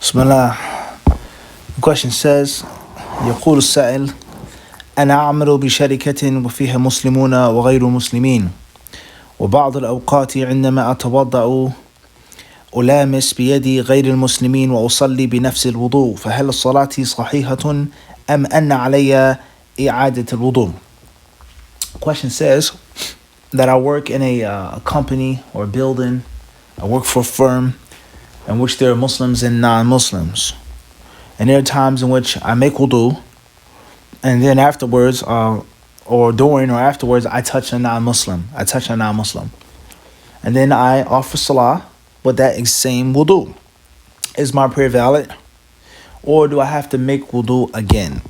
Bismillah. The question says, يقول السائل أنا أعمل بشركة وفيها مسلمون وغير مسلمين وبعض الأوقات عندما أتوضأ ألامس بيدي غير المسلمين وأصلي بنفس الوضوء فهل صلاتي صحيحة أم أن علي إعادة الوضوء? The question says that I work in a company or building. I work for a firm in which there are Muslims and non-Muslims. And there are times in which I make wudu, and then afterwards, or during or afterwards, I touch a non-Muslim. And then I offer salah with that same wudu. Is my prayer valid? Or do I have to make wudu again?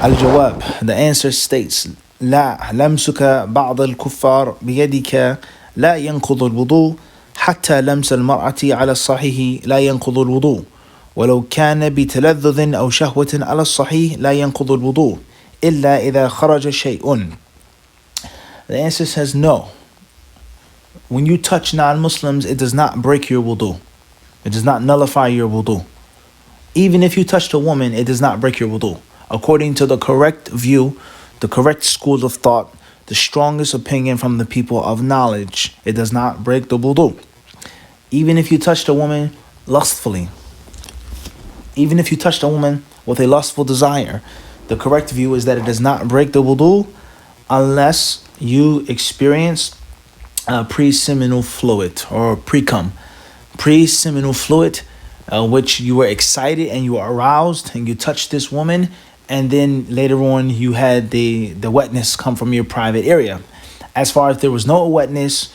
Al-Jawab, the answer states, لا لمسك بعض الكفار بيدك لا ينقض الوضوء حتى لمس المرأة على الصحيح لا ينقض الوضوء ولو كان بتلذذ أو شهوة على الصحيح لا ينقض الوضوء إلا إذا خرج شيء. The answer says no. When you touch non-Muslims, it does not break your wudu. It does not nullify your wudu. Even if you touched a woman, it does not break your wudu. According to the correct view, the correct school of thought, the strongest opinion from the people of knowledge, it does not break the wudu. Even if you touched a woman lustfully, even if you touched a woman with a lustful desire, the correct view is that it does not break the wudu unless you experience pre-seminal fluid or pre-cum. Pre-seminal fluid, which you were excited and you were aroused and you touched this woman, and then later on you had the wetness come from your private area. As far as there was no wetness,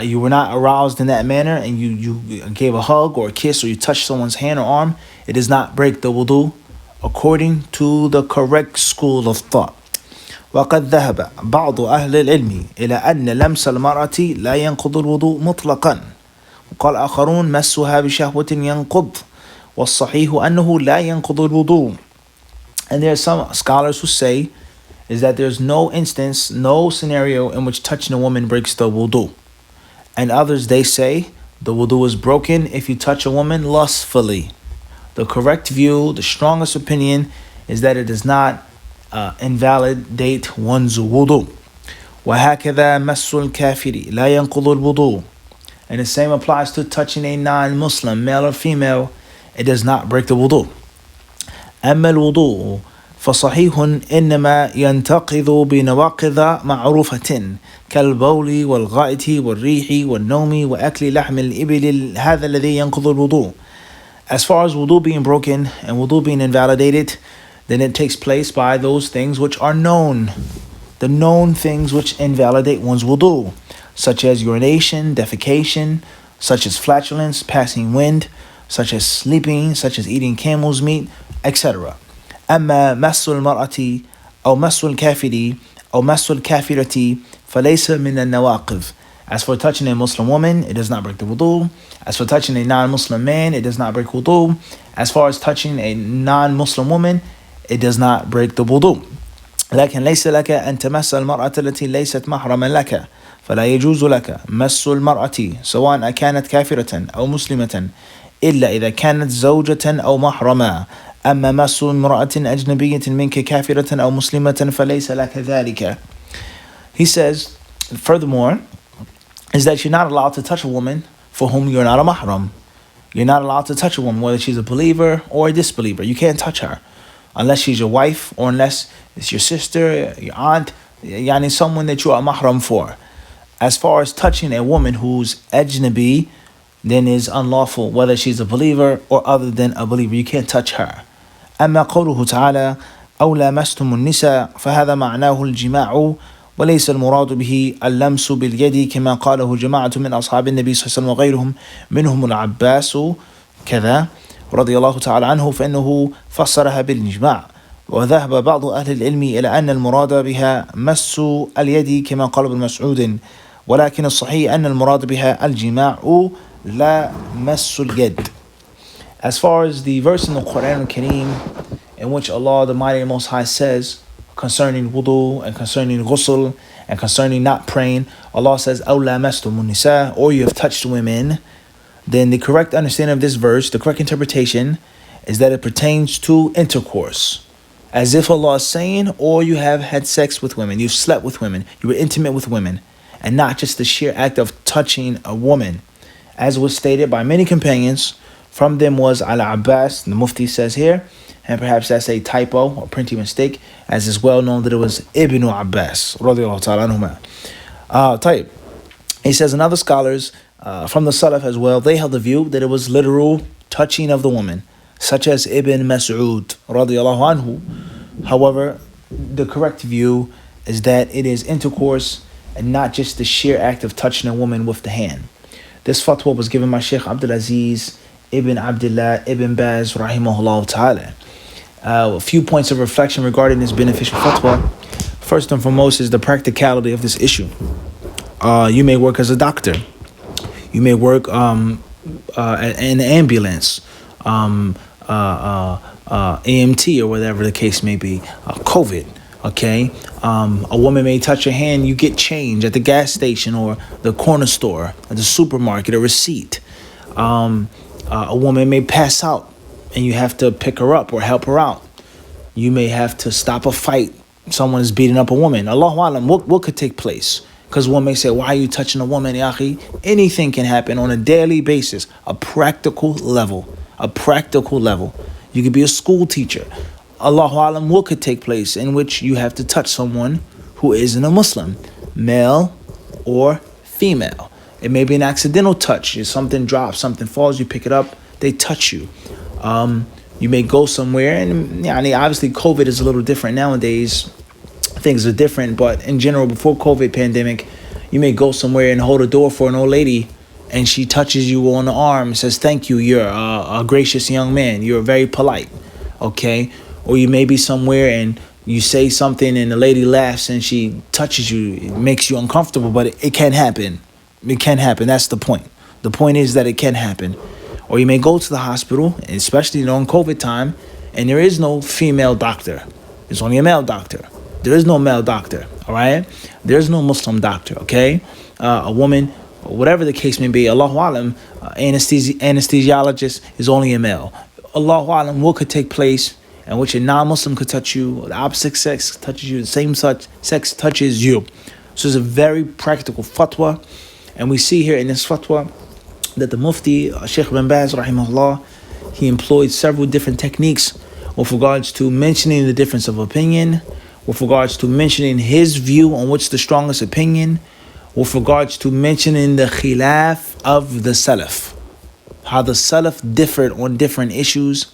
you were not aroused in that manner, and you gave a hug or a kiss or you touched someone's hand or arm, it does not break the wudu according to the correct school of thought. وقد ذهب بعض أهل العلم إلى أن لمس المرأة لا ينقض الوضوء مطلقا وقال آخرون مسها بشهوة ينقض والصحيح أنه لا ينقض الوضوء. And there are some scholars who say is that there's no instance, no scenario in which touching a woman breaks the wudu. And others, they say the wudu is broken if you touch a woman lustfully. The correct view, the strongest opinion, is that it does not invalidate one's wudu. وَهَكَذَا مَسُّ الْكَافِرِ لَا يَنْقُضُ الْوُضُوء. And the same applies to touching a non-Muslim, male or female. It does not break the wudu. أما الوضوء فصحيح إنما ينتقض بنواقض معروفة كالبول والغائط والريح والنوم وأكل لحم الإبل هذا الذي ينقض الوضوء. As far as wudu being broken and wudu being invalidated, then it takes place by those things which are known. The known things which invalidate one's wudu, such as urination, defecation, such as flatulence, passing wind, such as sleeping, such as eating camel's meat, etc. أما مس المرأة أو مس الكافر أو مس الكافرة فليس من النواقض. As for touching a Muslim woman, it does not break the wudu. As for touching a non-Muslim man, it does not break wudu. As far as touching a non-Muslim woman, it does not break the wudu. لكن ليس لك أن تمس المرأة التي ليست محرما لك فلا يجوز لك مس المرأة سواء كانت كافرة أو مسلمة إلا إذا كانت زوجة أو محرما. أما مس امرأة أجنبية منك كافرة أو مسلمة فليس لك ذلك. He says, furthermore, is that you're not allowed to touch a woman for whom you're not a mahram. You're not allowed to touch a woman, whether she's a believer or a disbeliever. You can't touch her unless she's your wife or unless it's your sister, your aunt, yani someone that you are a mahram for. As far as touching a woman who's ajnabi, then is unlawful, whether she's a believer or other than a believer. You can't touch her. أما قوله تعالى أو لامستم النساء فهذا معناه الجماع وليس المراد به اللمس باليد كما قاله جماعة من أصحاب النبي صلى الله عليه وسلم وغيرهم منهم العباس كذا رضي الله تعالى عنه فإنه فسرها بالإجماع. وذهب بعض أهل العلم إلى أن المراد بها مس اليد كما قال ابن مسعود ولكن الصحيح أن المراد بها الجماع لا مس اليد. As far as the verse in the Quran al-Kareem in which Allah the Mighty and Most High says concerning wudu and concerning ghusl and concerning not praying, Allah says أَوْ لَامَسْتُمُ النِّسَاءَ, or you have touched women, then the correct understanding of this verse, the correct interpretation, is that it pertains to intercourse. As if Allah is saying, or you have had sex with women, you've slept with women, you were intimate with women, and not just the sheer act of touching a woman. As was stated by many companions, from them was Al-Abbas, the Mufti says here, and perhaps that's a typo or printing mistake, as is well known that it was Ibn Abbas, radiallahu ta'ala anhuma. He says, and other scholars from the Salaf as well, they held the view that it was literal touching of the woman, such as Ibn Mas'ud, radiallahu anhu. However, the correct view is that it is intercourse and not just the sheer act of touching a woman with the hand. This fatwa was given by Sheikh Abdul Aziz Ibn Abdullah Ibn Baz rahimahullah ta'ala. A few points of reflection regarding this beneficial fatwa. First and foremost is the practicality of this issue. You may work as a doctor. You may work in an ambulance, EMT or whatever the case may be, COVID. Okay, a woman may touch your hand, you get change at the gas station or the corner store, at the supermarket, a receipt. A woman may pass out and you have to pick her up or help her out. You may have to stop a fight. Someone is beating up a woman. Allahu Alam, what could take place? Because one may say, why are you touching a woman, ya akhi? Anything can happen on a daily basis, a practical level. You could be a school teacher. Allahu Alam, what could take place in which you have to touch someone who isn't a Muslim, male or female. It may be an accidental touch. If something drops, something falls, you pick it up, they touch you. You may go somewhere, and obviously COVID is a little different nowadays. Things are different, but in general, before COVID pandemic, you may go somewhere and hold a door for an old lady, and she touches you on the arm and says, thank you, you're a gracious young man, you're very polite, okay? Or you may be somewhere and you say something and the lady laughs and she touches you, it makes you uncomfortable, but it can happen. It can happen, that's the point. The point is that it can happen. Or you may go to the hospital, especially in COVID time, and there is no female doctor. There's only a male doctor. There is no male doctor, all right? There's no Muslim doctor, okay? A woman, whatever the case may be, Allahu Alam, anesthesiologist is only a male. Allahu Alam, what could take place in which a non-Muslim could touch you, or the opposite sex touches you, the same sex touches you. So it's a very practical fatwa. And we see here in this fatwa that the Mufti, Sheikh Ibn Baz, rahimahullah, he employed several different techniques with regards to mentioning the difference of opinion, with regards to mentioning his view on what's the strongest opinion, with regards to mentioning the khilaf of the Salaf, how the Salaf differed on different issues,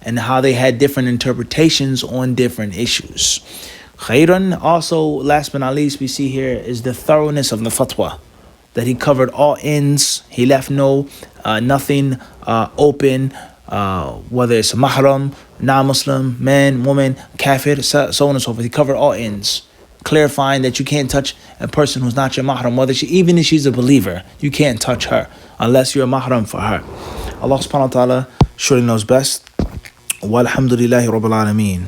and how they had different interpretations on different issues. Khairan, also, last but not least, we see here is the thoroughness of the fatwa, that he covered all ends. He left nothing open, whether it's a mahram, non-Muslim, man, woman, kafir, so on and so forth. He covered all ends, clarifying that you can't touch a person who's not your mahram, even if she's a believer, you can't touch her unless you're a mahram for her. Allah subhanahu wa ta'ala surely knows best. Walhamdulillahi Rabbil Alameen.